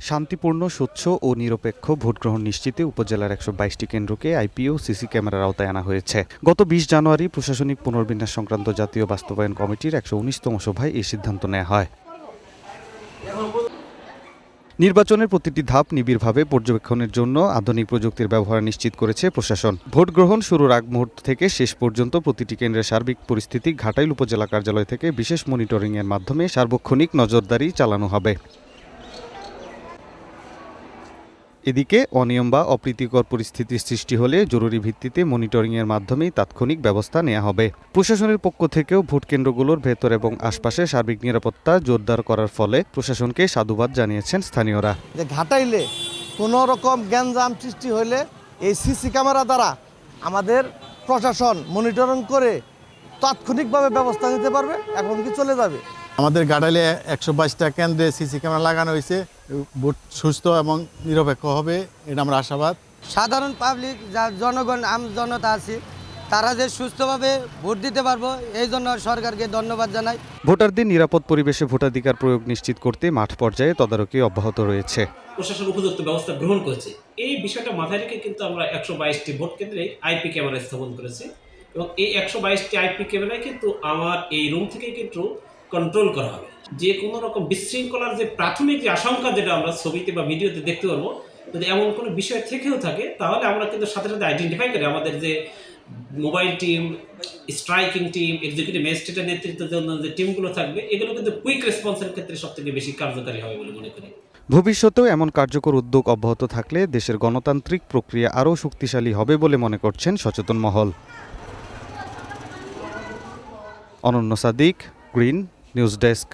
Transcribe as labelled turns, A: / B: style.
A: শান্তিপূর্ণ, স্বচ্ছ ও নিরপেক্ষ ভোটগ্রহণ নিশ্চিতে উপজেলার ১২২টি কেন্দ্রকে আইপি ও সিসি ক্যামেরার আওতায় আনা হয়েছে। গত ২০ জানুয়ারি প্রশাসনিক পুনর্বিন্যাস সংক্রান্ত জাতীয় বাস্তবায়ন কমিটির ১১৯তম সভায় এই সিদ্ধান্ত নেওয়া হয়। নির্বাচনের প্রতিটি ধাপ নিবিড়ভাবে পর্যবেক্ষণের জন্য আধুনিক প্রযুক্তির ব্যবহার নিশ্চিত করেছে প্রশাসন। ভোট গ্রহণ শুরুর আগ মুহূর্ত থেকে শেষ পর্যন্ত প্রতিটি কেন্দ্রের সার্বিক পরিস্থিতি ঘাটাইল উপজেলা কার্যালয় থেকে বিশেষ মনিটরিংয়ের মাধ্যমে সার্বক্ষণিক নজরদারি চালানো হবে। এদিকে অনিয়ম বা অপ্রীতিকর পরিস্থিতির সৃষ্টি হলে জরুরি ভিত্তিতে মনিটরিংয়ের মাধ্যমেই তাৎক্ষণিক ব্যবস্থা নেওয়া হবে। প্রশাসনের পক্ষ থেকেও ভোট কেন্দ্রগুলোর ভেতর এবং আশপাশে সার্বিক নিরাপত্তা জোরদার করার ফলে প্রশাসনকে সাধুবাদ জানিয়েছেন স্থানীয়রা।
B: ঘাটাইলে কোনো রকম গ্যাঞ্জাম সৃষ্টি হলে এই সিসি ক্যামেরা দ্বারা আমাদের প্রশাসন মনিটরিং করে তাৎক্ষণিকভাবে ব্যবস্থা নিতে পারবে, এখন কি চলে যাবে।
C: আমাদের ঘাটাইলে ১২২টা কেন্দ্রে সিসি ক্যামেরা লাগানো হয়েছে। ভোট সুস্থ এবং নিরপেক্ষ হবে, এটা আমরা আশাবাদ।
D: সাধারণ পাবলিক, যা জনগণ আম জনতা আছে, তারা যে সুস্থভাবে ভোট দিতে পারবো, এই জন্য সরকারকে ধন্যবাদ জানাই।
A: ভোটারদের নিরাপদ পরিবেশে ভোটাধিকার প্রয়োগ নিশ্চিত করতে মাঠ পর্যায়ে তদারকি অব্যাহত রয়েছে।
E: প্রশাসন উপযুক্ত ব্যবস্থা গ্রহণ করেছে। এই বিষয়টা মাথায় রেখে কিন্তু আমরা ১২২টি ভোট কেন্দ্রে আইপি ক্যামেরা স্থাপন করেছি এবং এই ১২২টি আইপি ক্যামেরায় কিন্তু আমার এই রুম থেকে কিন্তু কন্ট্রোল করা হবে। যে কোনো রকম বিশৃঙ্খলার যে প্রাথমিক যে আশঙ্কা, যেটা আমরা ছবিতে বা ভিডিওতে দেখতে পারবো, যদি এমন কোনো বিষয় থেকেও থাকে তাহলে আমরা কিন্তু সাথে সাথে আইডেন্টিফাই করি। আমাদের যে mobile team, striking team, executive ম্যাজিস্ট্রেটের নেতৃত্বের জন্য যে টিমগুলো থাকবে, এগুলো কিন্তু কুইক রেসপন্সের ক্ষেত্রে সবথেকে বেশি কার্যকারী হবে বলে মনে করি।
A: ভবিষ্যতেও এমন কার্যকর উদ্যোগ অব্যাহত থাকলে দেশের গণতান্ত্রিক প্রক্রিয়া আরও শক্তিশালী হবে বলে মনে করছেন সচেতন মহল। অনন্য সাদিক, গ্রিন নিউজ ডেস্ক।